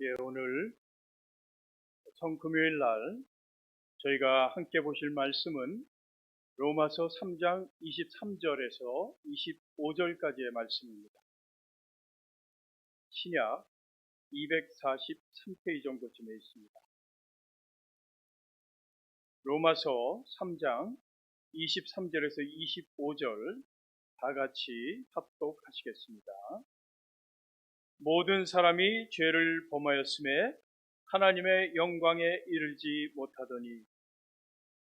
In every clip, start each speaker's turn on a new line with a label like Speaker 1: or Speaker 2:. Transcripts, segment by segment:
Speaker 1: 오늘 성금요일 날 저희가 함께 보실 말씀은 로마서 3장 23절에서 25절까지의 말씀입니다. 신약 243페이지 정도쯤에 있습니다. 로마서 3장 23절에서 25절 다 같이 합독하시겠습니다. 모든 사람이 죄를 범하였음에 하나님의 영광에 이르지 못하더니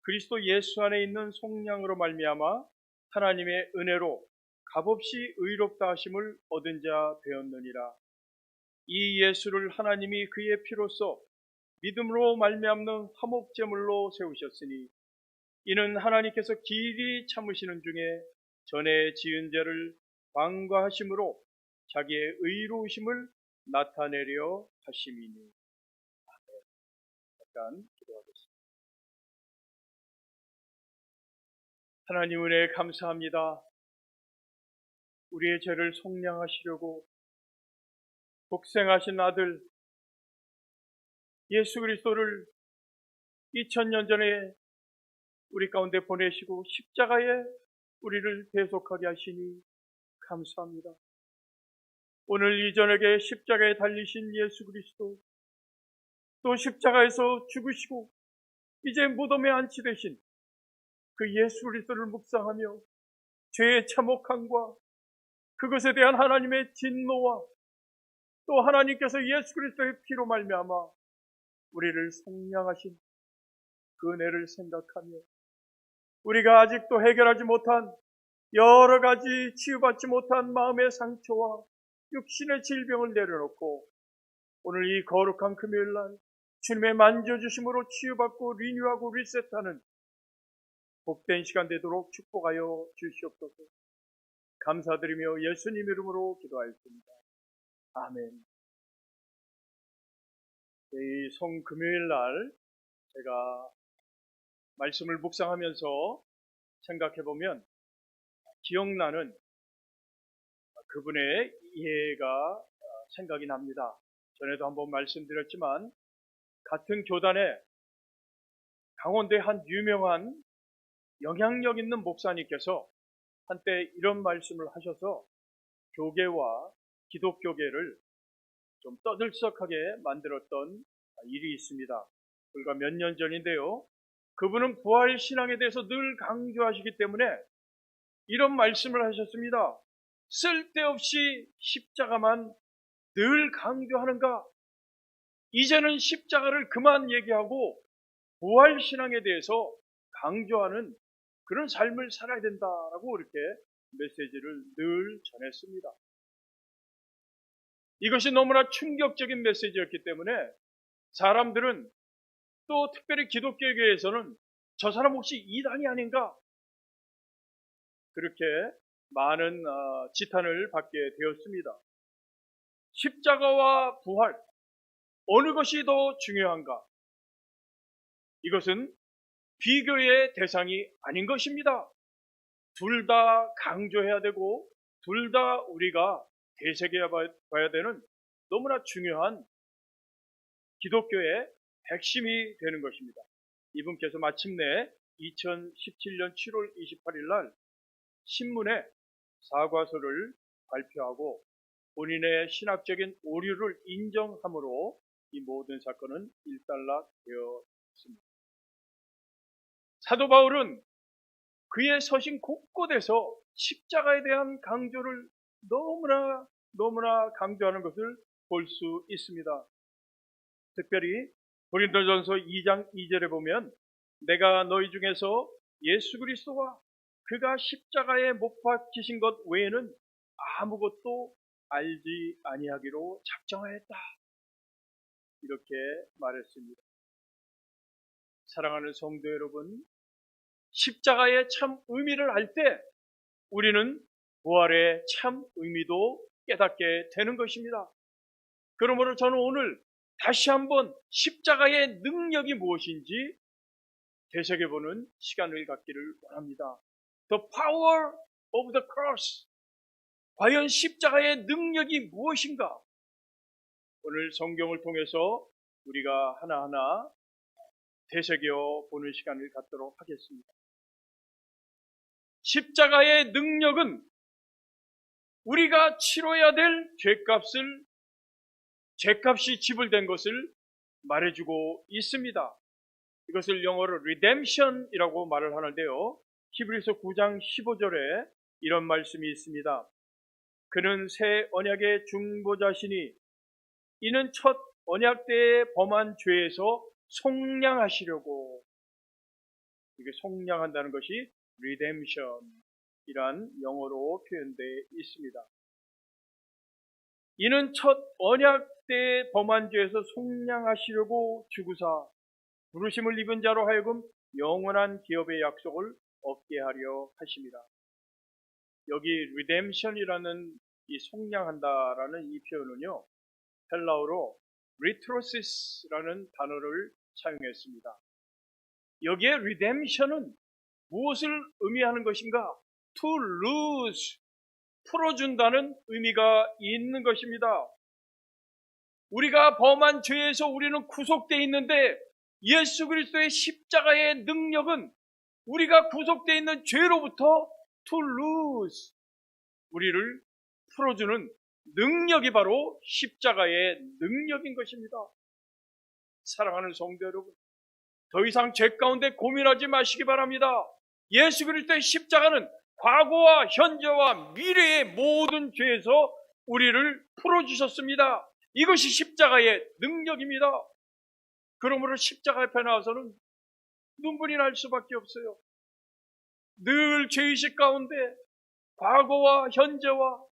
Speaker 1: 그리스도 예수 안에 있는 속량으로 말미암아 하나님의 은혜로 값없이 의롭다 하심을 얻은 자 되었느니라. 이 예수를 하나님이 그의 피로써 믿음으로 말미암는 화목제물로 세우셨으니 이는 하나님께서 길이 참으시는 중에 전에 지은 죄를 방과하심으로 자기의 의로우심을 나타내려 하심이니. 잠깐 기도하겠습니다. 하나님 은혜에 감사합니다. 우리의 죄를 속량하시려고 독생하신 아들 예수 그리스도를 2000년 전에 우리 가운데 보내시고 십자가에 우리를 대속하게 하시니 감사합니다. 오늘 이 저녁에 십자가에 달리신 예수 그리스도, 또 십자가에서 죽으시고 이제 무덤에 안치되신 그 예수 그리스도를 묵상하며 죄의 참혹함과 그것에 대한 하나님의 진노와 또 하나님께서 예수 그리스도의 피로 말미암아 우리를 속량하신 그 은혜를 생각하며 우리가 아직도 해결하지 못한 여러 가지 치유받지 못한 마음의 상처와 육신의 질병을 내려놓고 오늘 이 거룩한 금요일날 주님의 만져주심으로 치유받고 리뉴하고 리셋하는 복된 시간 되도록 축복하여 주시옵소서. 감사드리며 예수님 이름으로 기도하였습니다. 아멘. 이 성금요일날 제가 말씀을 묵상하면서 생각해보면 기억나는 그분의 예가 생각이 납니다. 전에도 한번 말씀드렸지만 같은 교단에 강원도의 한 유명한 영향력 있는 목사님께서 한때 이런 말씀을 하셔서 교계와 기독교계를 좀 떠들썩하게 만들었던 일이 있습니다. 불과 몇 년 전인데요. 그분은 부활신앙에 대해서 늘 강조하시기 때문에 이런 말씀을 하셨습니다. 쓸데없이 십자가만 늘 강조하는가? 이제는 십자가를 그만 얘기하고 부활신앙에 대해서 강조하는 그런 삶을 살아야 된다라고 이렇게 메시지를 늘 전했습니다. 이것이 너무나 충격적인 메시지였기 때문에 사람들은 또 특별히 기독교계에서는 저 사람 혹시 이단이 아닌가? 그렇게 많은 지탄을 받게 되었습니다. 십자가와 부활, 어느 것이 더 중요한가? 이것은 비교의 대상이 아닌 것입니다. 둘 다 강조해야 되고 둘 다 우리가 되새겨 봐야 되는 너무나 중요한 기독교의 핵심이 되는 것입니다. 이분께서 마침내 2017년 7월 28일 날 신문에 사과서를 발표하고 본인의 신학적인 오류를 인정함으로 이 모든 사건은 일단락되었습니다. 사도 바울은 그의 서신 곳곳에서 십자가에 대한 강조를 너무나 강조하는 것을 볼 수 있습니다. 특별히 고린도전서 2장 2절에 보면 내가 너희 중에서 예수 그리스도와 그가 십자가에 못 박히신 것 외에는 아무것도 알지 아니하기로 작정하였다. 이렇게 말했습니다. 사랑하는 성도 여러분, 십자가의 참 의미를 알 때 우리는 부활의 참 의미도 깨닫게 되는 것입니다. 그러므로 저는 오늘 다시 한번 십자가의 능력이 무엇인지 되새겨보는 시간을 갖기를 원합니다. The power of the cross. 과연 십자가의 능력이 무엇인가? 오늘 성경을 통해서 우리가 하나하나 되새겨 보는 시간을 갖도록 하겠습니다. 십자가의 능력은 우리가 치러야 될 죄값이 지불된 것을 말해주고 있습니다. 이것을 영어로 redemption이라고 말을 하는데요. 히브리서 9장 15절에 이런 말씀이 있습니다. 그는 새 언약의 중보자시니 이는 첫 언약 때에 범한 죄에서 속량하시려고. 이게 속량한다는 것이 redemption이란 영어로 표현되어 있습니다. 이는 첫 언약 때에 범한 죄에서 속량하시려고 주구사 부르심을 입은 자로 하여금 영원한 기업의 약속을 얻게 하려 하십니다. 여기 redemption이라는 이 속량한다라는 이 표현은요, 헬라어로 리트로시스라는 단어를 사용했습니다. 여기에 redemption은 무엇을 의미하는 것인가? To lose, 풀어준다는 의미가 있는 것입니다. 우리가 범한 죄에서 우리는 구속되어 있는데 예수 그리스도의 십자가의 능력은 우리가 구속되어 있는 죄로부터 to lose, 우리를 풀어주는 능력이 바로 십자가의 능력인 것입니다. 사랑하는 성도 여러분, 더 이상 죄 가운데 고민하지 마시기 바랍니다. 예수 그리스도의 십자가는 과거와 현재와 미래의 모든 죄에서 우리를 풀어주셨습니다. 이것이 십자가의 능력입니다. 그러므로 십자가 앞에 나와서는 눈물이 날 수밖에 없어요. 늘 죄의식 가운데 과거와 현재와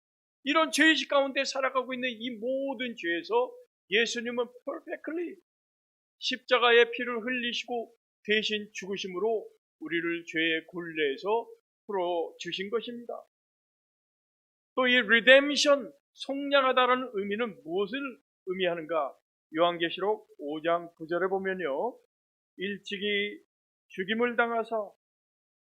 Speaker 1: 이런 죄의식 가운데 살아가고 있는 이 모든 죄에서 예수님은 perfectly 십자가의 피를 흘리시고 대신 죽으심으로 우리를 죄의 굴레에서 풀어주신 것입니다. 또 이 redemption, 속량하다라는 의미는 무엇을 의미하는가? 요한계시록 5장 9절에 보면요, 일찍이 죽임을 당하사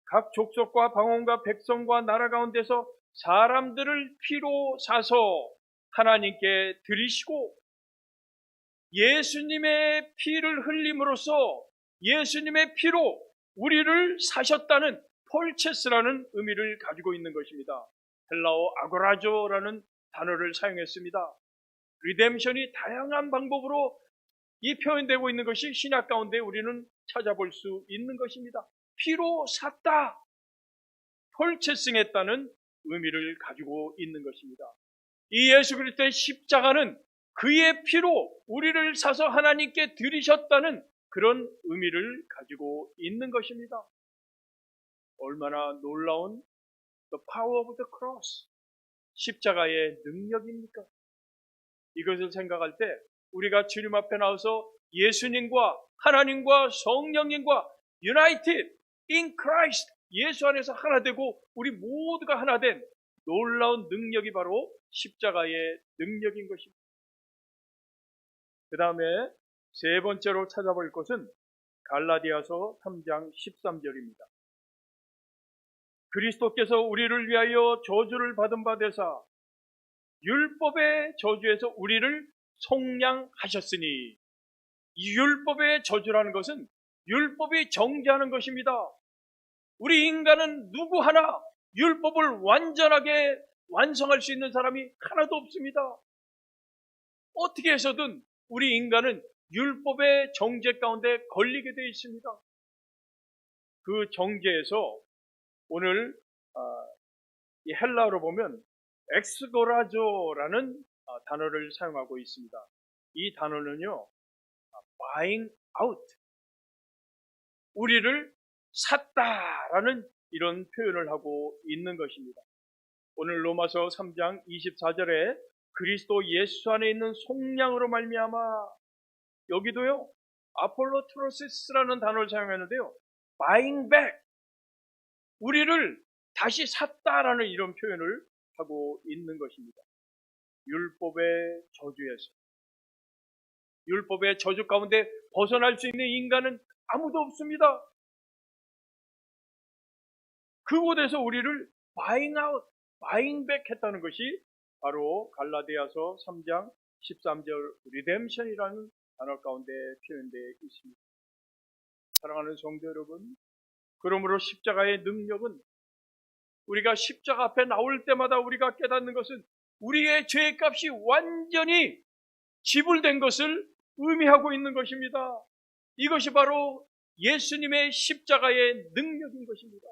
Speaker 1: 각 족속과 방언과 백성과 나라 가운데서 사람들을 피로 사서 하나님께 드리시고, 예수님의 피를 흘림으로써 예수님의 피로 우리를 사셨다는 폴체스라는 의미를 가지고 있는 것입니다. 헬라어 아고라조라는 단어를 사용했습니다. 리뎀션이 다양한 방법으로 이 표현되고 있는 것이 신약 가운데 우리는 찾아볼 수 있는 것입니다. 피로 샀다, 폴체싱했다는 의미를 가지고 있는 것입니다. 이 예수 그리스도의 십자가는 그의 피로 우리를 사서 하나님께 드리셨다는 그런 의미를 가지고 있는 것입니다. 얼마나 놀라운 the power of the cross, 십자가의 능력입니까? 이것을 생각할 때 우리가 주님 앞에 나와서 예수님과 하나님과 성령님과 united in Christ, 예수 안에서 하나 되고 우리 모두가 하나 된 놀라운 능력이 바로 십자가의 능력인 것입니다. 그 다음에 세 번째로 찾아볼 것은 갈라디아서 3장 13절입니다. 그리스도께서 우리를 위하여 저주를 받은 바 되사 율법의 저주에서 우리를 속량하셨으니, 이 율법의 저주라는 것은 율법이 정죄하는 것입니다. 우리 인간은 누구 하나 율법을 완전하게 완성할 수 있는 사람이 하나도 없습니다. 어떻게 해서든 우리 인간은 율법의 정죄 가운데 걸리게 되어 있습니다. 그 정죄에서 오늘 이 헬라어로 보면 엑스고라조라는 단어를 사용하고 있습니다. 이 단어는요, buying out, 우리를 샀다라는 이런 표현을 하고 있는 것입니다. 오늘 로마서 3장 24절에 그리스도 예수 안에 있는 속량으로 말미암아, 여기도요 아폴로트로시스라는 단어를 사용했는데요, buying back, 우리를 다시 샀다라는 이런 표현을 하고 있는 것입니다. 율법의 저주에서, 율법의 저주 가운데 벗어날 수 있는 인간은 아무도 없습니다. 그곳에서 우리를 buying out, buying back 했다는 것이 바로 갈라디아서 3장 13절 리뎀션이라는 단어 가운데 표현되어 있습니다. 사랑하는 성도 여러분, 그러므로 십자가의 능력은 우리가 십자가 앞에 나올 때마다 우리가 깨닫는 것은 우리의 죄값이 완전히 지불된 것을 의미하고 있는 것입니다. 이것이 바로 예수님의 십자가의 능력인 것입니다.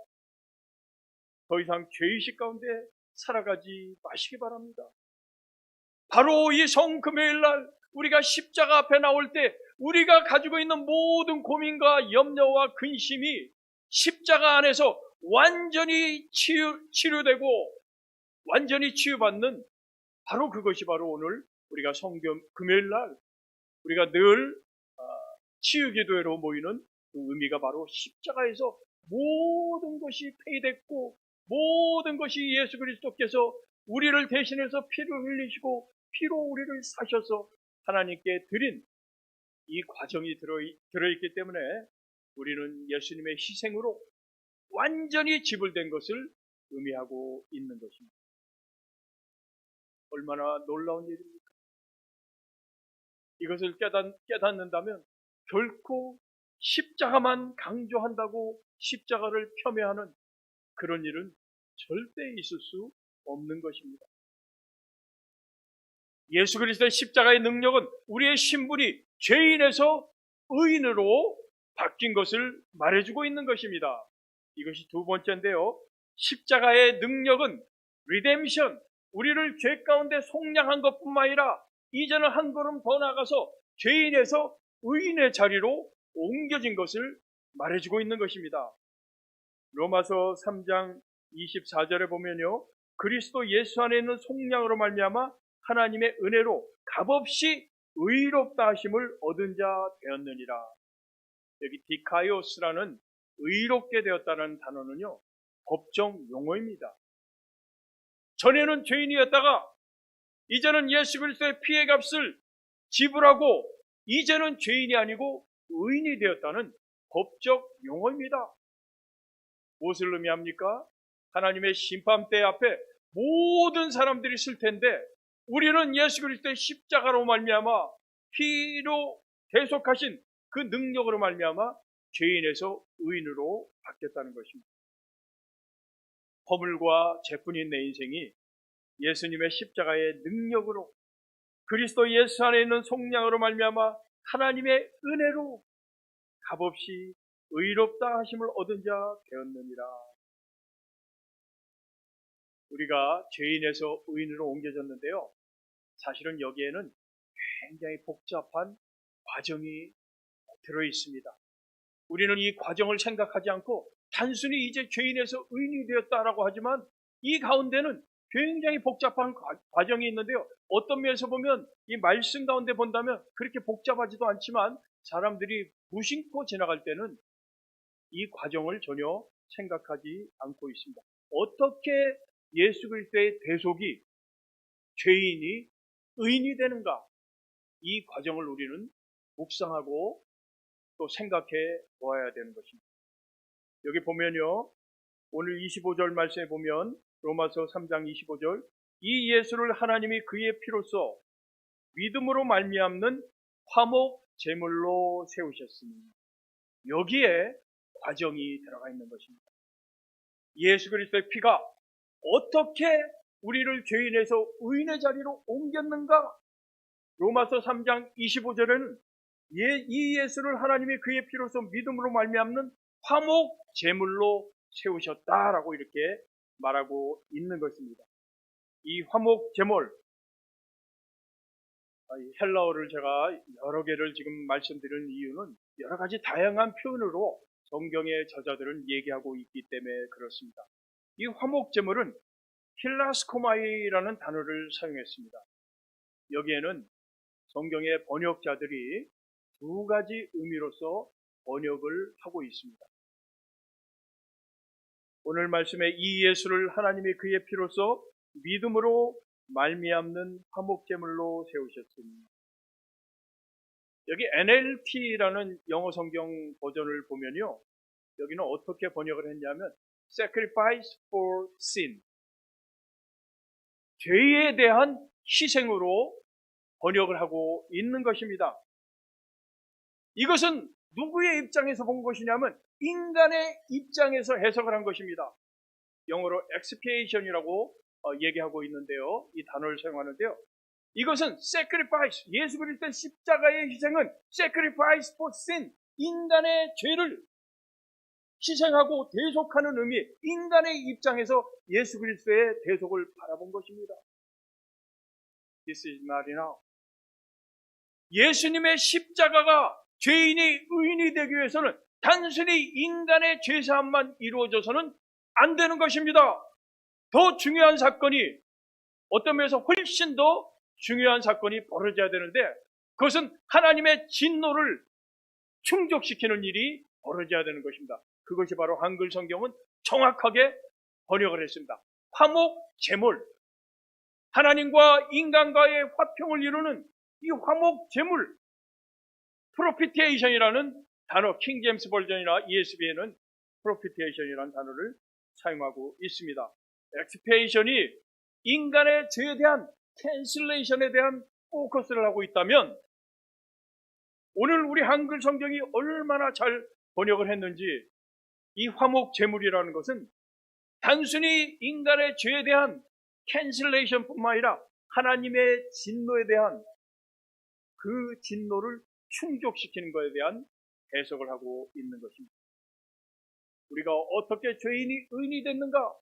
Speaker 1: 더 이상 죄의식 가운데 살아가지 마시기 바랍니다. 바로 이 성금요일날 우리가 십자가 앞에 나올 때 우리가 가지고 있는 모든 고민과 염려와 근심이 십자가 안에서 완전히 치료되고 완전히 치유받는 바로 그것이 바로 오늘 우리가 금요일날 우리가 늘 치유기도회로 모이는 그 의미가 바로 십자가에서 모든 것이 폐기됐고 모든 것이 예수 그리스도께서 우리를 대신해서 피를 흘리시고 피로 우리를 사셔서 하나님께 드린 이 과정이 들어있기 때문에 우리는 예수님의 희생으로 완전히 지불된 것을 의미하고 있는 것입니다. 얼마나 놀라운 일입니까? 이것을 깨닫는다면 결코 십자가만 강조한다고 십자가를 폄훼하는 그런 일은 절대 있을 수 없는 것입니다. 예수 그리스도의 십자가의 능력은 우리의 신분이 죄인에서 의인으로 바뀐 것을 말해주고 있는 것입니다. 이것이 두 번째인데요. 십자가의 능력은 리뎀션, 우리를 죄 가운데 속량한 것뿐만 아니라 이제는 한 걸음 더 나가서 죄인에서 의인의 자리로 옮겨진 것을 말해주고 있는 것입니다. 로마서 3장 24절에 보면요. 그리스도 예수 안에 있는 속량으로 말미암아 하나님의 은혜로 값없이 의롭다 하심을 얻은 자 되었느니라. 여기 디카이오스라는 의롭게 되었다는 단어는요. 법정 용어입니다. 전에는 죄인이었다가 이제는 예수 그리스도의 피의 값을 지불하고 이제는 죄인이 아니고 의인이 되었다는 법적 용어입니다. 무엇을 의미합니까? 하나님의 심판대 앞에 모든 사람들이 있을 텐데 우리는 예수 그리스도의 십자가로 말미암아 피로 대속하신 그 능력으로 말미암아 죄인에서 의인으로 바뀌었다는 것입니다. 허물과 죄뿐인 내 인생이 예수님의 십자가의 능력으로 그리스도 예수 안에 있는 속량으로 말미암아 하나님의 은혜로 값없이 의롭다 하심을 얻은 자 되었느니라. 우리가 죄인에서 의인으로 옮겨졌는데요. 사실은 여기에는 굉장히 복잡한 과정이 들어있습니다. 우리는 이 과정을 생각하지 않고 단순히 이제 죄인에서 의인이 되었다라고 하지만 이 가운데는 굉장히 복잡한 과정이 있는데요. 어떤 면에서 보면 이 말씀 가운데 본다면 그렇게 복잡하지도 않지만 사람들이 무심코 지나갈 때는 이 과정을 전혀 생각하지 않고 있습니다. 어떻게 예수 그리스도의 대속이 죄인이 의인이 되는가? 이 과정을 우리는 묵상하고 또 생각해 보아야 되는 것입니다. 여기 보면요. 오늘 25절 말씀에 보면 로마서 3장 25절 이 예수를 하나님이 그의 피로써 믿음으로 말미암는 화목 제물로 세우셨으니 여기에 과정이 들어가 있는 것입니다. 예수 그리스도의 피가 어떻게 우리를 죄인에서 의인의 자리로 옮겼는가? 로마서 3장 25절에는 이 예수를 하나님이 그의 피로써 믿음으로 말미암는 화목 제물로 세우셨다라고 이렇게 말하고 있는 것입니다. 이 화목 제물, 헬라어를 제가 여러 개를 지금 말씀드리는 이유는 여러 가지 다양한 표현으로 성경의 저자들은 얘기하고 있기 때문에 그렇습니다. 이 화목 제물은 힐라스코마이라는 단어를 사용했습니다. 여기에는 성경의 번역자들이 두 가지 의미로서 번역을 하고 있습니다. 오늘 말씀에 이 예수를 하나님이 그의 피로써 믿음으로 말미암는 화목제물로 세우셨으니 여기 NLT라는 영어 성경 버전을 보면요. 여기는 어떻게 번역을 했냐면 Sacrifice for Sin 죄에 대한 희생으로 번역을 하고 있는 것입니다. 이것은 누구의 입장에서 본 것이냐면 인간의 입장에서 해석을 한 것입니다. 영어로 expiation이라고 얘기하고 있는데요. 이 단어를 사용하는데요. 이것은 sacrifice, 예수 그리스도의 십자가의 희생은 sacrifice for sin, 인간의 죄를 희생하고 대속하는 의미, 인간의 입장에서 예수 그리스도의 대속을 바라본 것입니다. This is not enough. 예수님의 십자가가 죄인이 의인이 되기 위해서는 단순히 인간의 죄사함만 이루어져서는 안 되는 것입니다. 더 중요한 사건이, 어떤 면에서 훨씬 더 중요한 사건이 벌어져야 되는데, 그것은 하나님의 진노를 충족시키는 일이 벌어져야 되는 것입니다. 그것이 바로 한글 성경은 정확하게 번역을 했습니다. 화목 제물, 하나님과 인간과의 화평을 이루는 이 화목 제물, propitiation이라는 단어, 킹 제임스 버전이나 ESV에는 propitiation이라는 단어를 사용하고 있습니다. expiation이 인간의 죄에 대한 cancellation에 대한 포커스를 하고 있다면, 오늘 우리 한글 성경이 얼마나 잘 번역을 했는지, 이 화목 제물이라는 것은 단순히 인간의 죄에 대한 캔슬레이션뿐만 아니라 하나님의 진노에 대한 그 진노를 충족시키는 것에 대한 해석을 하고 있는 것입니다. 우리가 어떻게 죄인이 의인이 됐는가?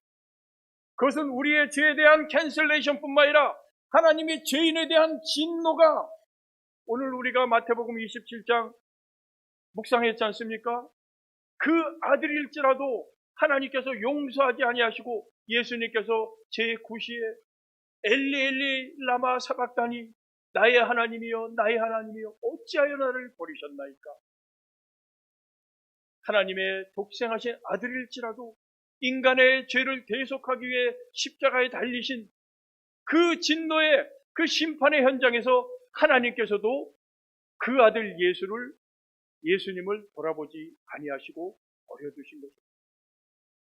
Speaker 1: 그것은 우리의 죄에 대한 캔슬레이션뿐만 아니라 하나님의 죄인에 대한 진노가, 오늘 우리가 마태복음 27장 묵상했지 않습니까? 그 아들일지라도 하나님께서 용서하지 아니하시고 예수님께서 제9시에 엘리 엘리 라마 사박다니, 나의 하나님이여 나의 하나님이여 어찌하여 나를 버리셨나이까? 하나님의 독생하신 아들일지라도 인간의 죄를 대속하기 위해 십자가에 달리신 그 진노의, 그 심판의 현장에서 하나님께서도 그 아들 예수님을 돌아보지 아니하시고 버려두신 것입니다.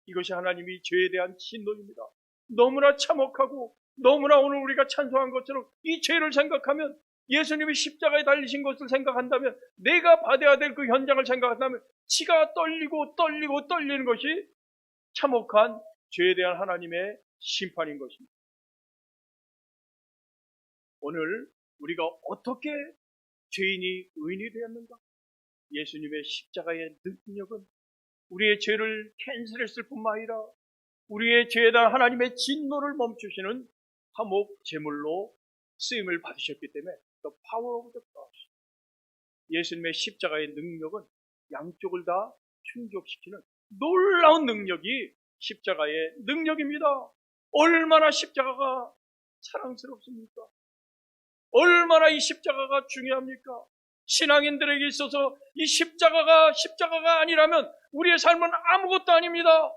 Speaker 1: 이것이 하나님이 죄에 대한 진노입니다. 너무나 참혹하고, 너무나 오늘 우리가 찬송한 것처럼 이 죄를 생각하면, 예수님이 십자가에 달리신 것을 생각한다면, 내가 받아야 될 그 현장을 생각한다면 치가 떨리는 것이 참혹한 죄에 대한 하나님의 심판인 것입니다. 오늘 우리가 어떻게 죄인이 의인이 되었는가? 예수님의 십자가의 능력은 우리의 죄를 캔슬했을 뿐만 아니라 우리의 죄에 대한 하나님의 진노를 멈추시는 화목 제물로 쓰임을 받으셨기 때문에 the power of the cross, 예수님의 십자가의 능력은 양쪽을 다 충족시키는 놀라운 능력이 십자가의 능력입니다. 얼마나 십자가가 사랑스럽습니까? 얼마나 이 십자가가 중요합니까? 신앙인들에게 있어서 이 십자가가 아니라면 우리의 삶은 아무것도 아닙니다.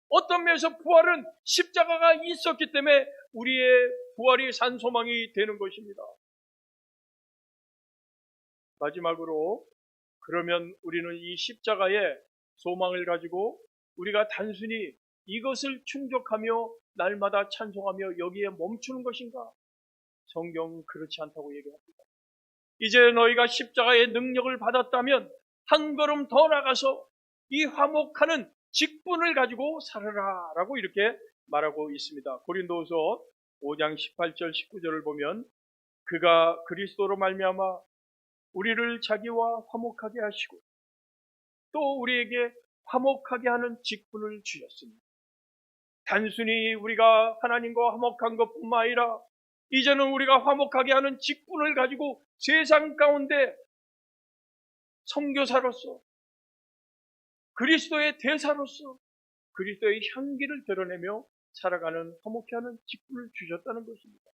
Speaker 1: 어떤 면에서 부활은 십자가가 있었기 때문에 우리의 부활이 산 소망이 되는 것입니다. 마지막으로, 그러면 우리는 이 십자가의 소망을 가지고 우리가 단순히 이것을 충족하며 날마다 찬송하며 여기에 멈추는 것인가? 성경은 그렇지 않다고 얘기합니다. 이제 너희가 십자가의 능력을 받았다면 한 걸음 더 나가서 이 화목하는 직분을 가지고 살아라 라고 이렇게 말하고 있습니다. 고린도후서 5장 18절 19절을 보면, 그가 그리스도로 말미암아 우리를 자기와 화목하게 하시고 또 우리에게 화목하게 하는 직분을 주셨습니다. 단순히 우리가 하나님과 화목한 것뿐만 아니라 이제는 우리가 화목하게 하는 직분을 가지고 세상 가운데 선교사로서, 그리스도의 대사로서 그리스도의 향기를 드러내며 살아가는 화목케 하는 직분을 주셨다는 것입니다.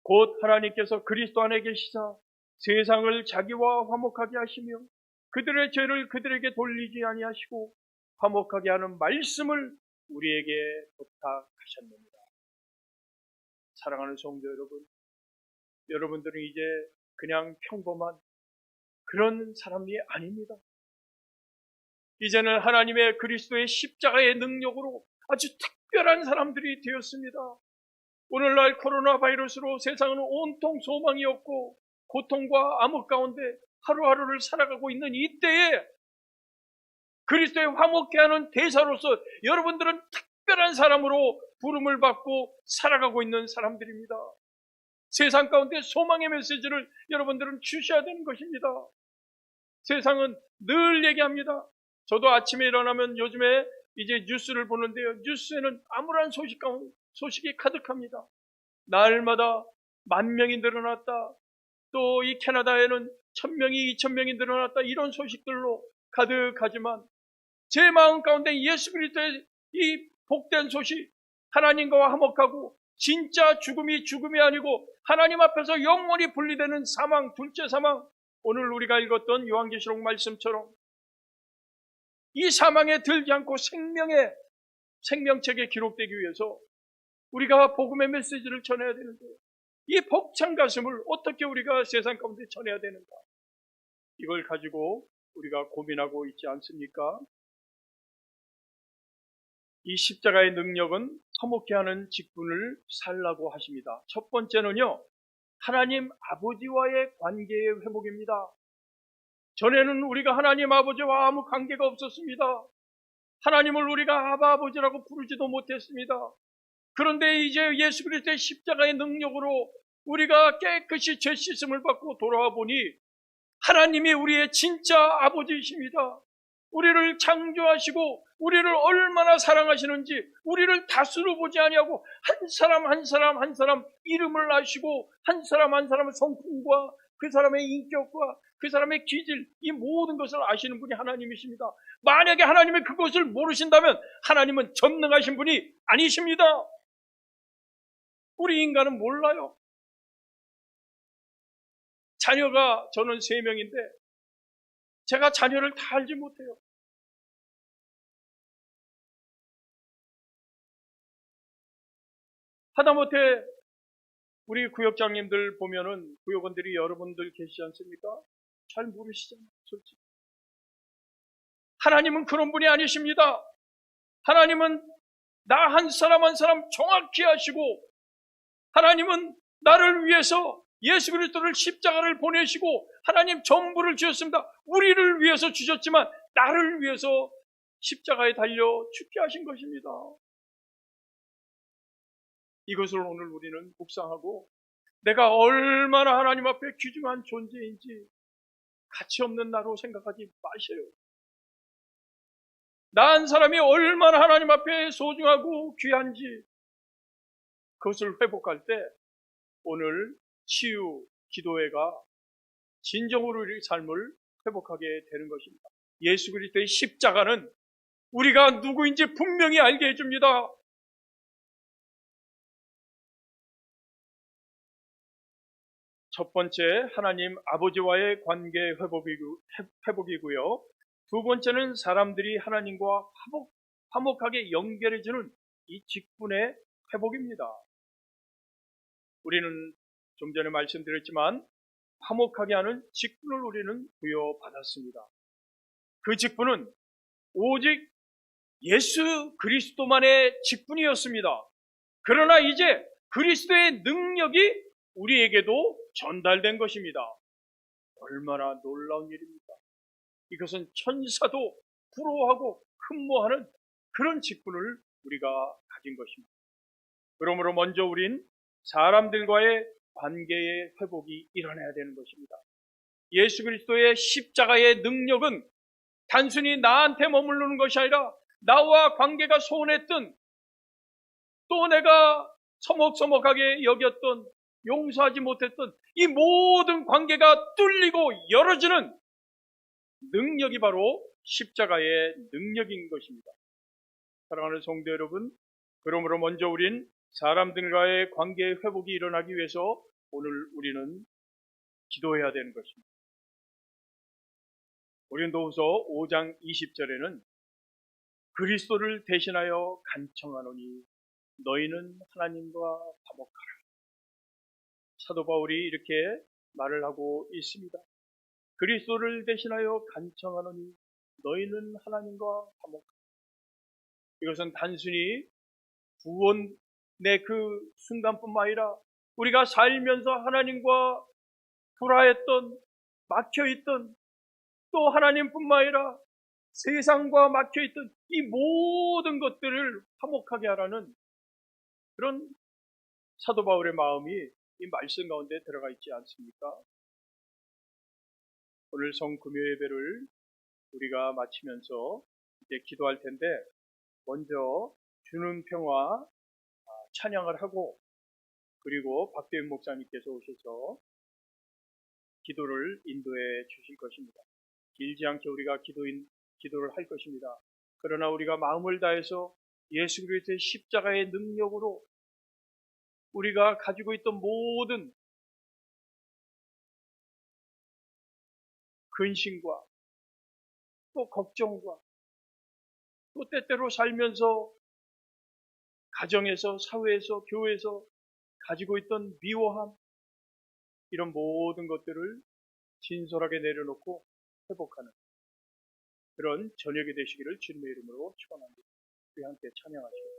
Speaker 1: 곧 하나님께서 그리스도 안에 계시사 세상을 자기와 화목하게 하시며 그들의 죄를 그들에게 돌리지 아니하시고 화목하게 하는 말씀을 우리에게 부탁하셨습니다. 사랑하는 성도 여러분, 여러분들은 이제 그냥 평범한 그런 사람이 아닙니다. 이제는 하나님의 그리스도의 십자가의 능력으로 아주 특별한 사람들이 되었습니다. 오늘날 코로나 바이러스로 세상은 온통 소망이 없고 고통과 암흑 가운데 하루하루를 살아가고 있는 이때에 그리스도의 화목케 하는 대사로서 여러분들은 특별한 사람으로 부름을 받고 살아가고 있는 사람들입니다. 세상 가운데 소망의 메시지를 여러분들은 주셔야 되는 것입니다. 세상은 늘 얘기합니다. 저도 아침에 일어나면 요즘에 이제 뉴스를 보는데요. 뉴스에는 암울한 소식이 가득합니다. 날마다 10,000명이 늘어났다. 또 이 캐나다에는 1,000명이 2,000명이 늘어났다. 이런 소식들로 가득하지만 제 마음 가운데 예수 그리스도의 이 복된 소식, 하나님과 화목하고 진짜 죽음이 아니고 하나님 앞에서 영원히 분리되는 사망, 둘째 사망, 오늘 우리가 읽었던 요한계시록 말씀처럼 이 사망에 들지 않고 생명책에 기록되기 위해서 우리가 복음의 메시지를 전해야 되는데 이 벅찬 가슴을 어떻게 우리가 세상 가운데 전해야 되는가? 이걸 가지고 우리가 고민하고 있지 않습니까? 이 십자가의 능력은 화목케 하는 직분을 살라고 하십니다. 첫 번째는요, 하나님 아버지와의 관계의 회복입니다. 전에는 우리가 하나님 아버지와 아무 관계가 없었습니다. 하나님을 우리가 아바 아버지라고 부르지도 못했습니다. 그런데 이제 예수 그리스도의 십자가의 능력으로 우리가 깨끗이 죄 씻음을 받고 돌아와 보니 하나님이 우리의 진짜 아버지이십니다. 우리를 창조하시고 우리를 얼마나 사랑하시는지 우리를 다스로 보지 아니하고 한 사람 한 사람 이름을 아시고 한 사람 한 사람의 성품과 그 사람의 인격과 그 사람의 기질, 이 모든 것을 아시는 분이 하나님이십니다. 만약에 하나님이 그것을 모르신다면 하나님은 전능하신 분이 아니십니다. 우리 인간은 몰라요. 자녀가 저는 3명인데 제가 자녀를 다 알지 못해요. 하다못해 우리 구역장님들 보면은 구역원들이 여러분들 계시지 않습니까? 잘 모르시잖아요, 솔직히. 하나님은 그런 분이 아니십니다. 하나님은 나 한 사람 한 사람 정확히 아시고 하나님은 나를 위해서 예수 그리스도를 십자가를 보내시고 하나님 전부를 주셨습니다. 우리를 위해서 주셨지만 나를 위해서 십자가에 달려 죽게 하신 것입니다. 이것을 오늘 우리는 묵상하고 내가 얼마나 하나님 앞에 귀중한 존재인지 가치 없는 나로 생각하지 마세요. 나 한 사람이 얼마나 하나님 앞에 소중하고 귀한지 그것을 회복할 때 오늘 치유 기도회가 진정으로 우리 삶을 회복하게 되는 것입니다. 예수 그리스도의 십자가는 우리가 누구인지 분명히 알게 해줍니다. 첫 번째, 하나님 아버지와의 관계 회복이고요. 두 번째는 사람들이 하나님과 화목하게 연결해주는 이 직분의 회복입니다. 우리는 좀 전에 말씀드렸지만 화목하게 하는 직분을 우리는 부여받았습니다. 그 직분은 오직 예수 그리스도만의 직분이었습니다. 그러나 이제 그리스도의 능력이 우리에게도 전달된 것입니다. 얼마나 놀라운 일입니까? 이것은 천사도 부러워하고 흠모하는 그런 직분을 우리가 가진 것입니다. 그러므로 먼저 우린 사람들과의 관계의 회복이 일어나야 되는 것입니다. 예수 그리스도의 십자가의 능력은 단순히 나한테 머무르는 것이 아니라 나와 관계가 소원했던 또 내가 서먹서먹하게 여겼던 용서하지 못했던 이 모든 관계가 뚫리고 열어지는 능력이 바로 십자가의 능력인 것입니다. 사랑하는 성도 여러분, 그러므로 먼저 우린 사람들과의 관계의 회복이 일어나기 위해서 오늘 우리는 기도해야 되는 것입니다. 고린도후서 5장 20절에는 그리스도를 대신하여 간청하노니 너희는 하나님과 화목하라. 사도 바울이 이렇게 말을 하고 있습니다. 그리스도를 대신하여 간청하노니 너희는 하나님과 화목하라. 이것은 단순히 구원 내 그 순간뿐만 아니라 우리가 살면서 하나님과 불화했던, 막혀있던, 또 하나님뿐만 아니라 세상과 막혀있던 이 모든 것들을 화목하게 하라는 그런 사도 바울의 마음이 이 말씀 가운데 들어가 있지 않습니까? 오늘 성금요 예배를 우리가 마치면서 이제 기도할 텐데, 먼저 주는 평화 찬양을 하고, 그리고 박대윤 목사님께서 오셔서 기도를 인도해 주실 것입니다. 길지 않게 우리가 기도를 할 것입니다. 그러나 우리가 마음을 다해서 예수 그리스도의 십자가의 능력으로 우리가 가지고 있던 모든 근심과 또 걱정과 또 때때로 살면서 가정에서, 사회에서, 교회에서 가지고 있던 미워함, 이런 모든 것들을 진솔하게 내려놓고 회복하는 그런 저녁이 되시기를 주님의 이름으로 축원합니다. 우리 함께 찬양하시겠습니다.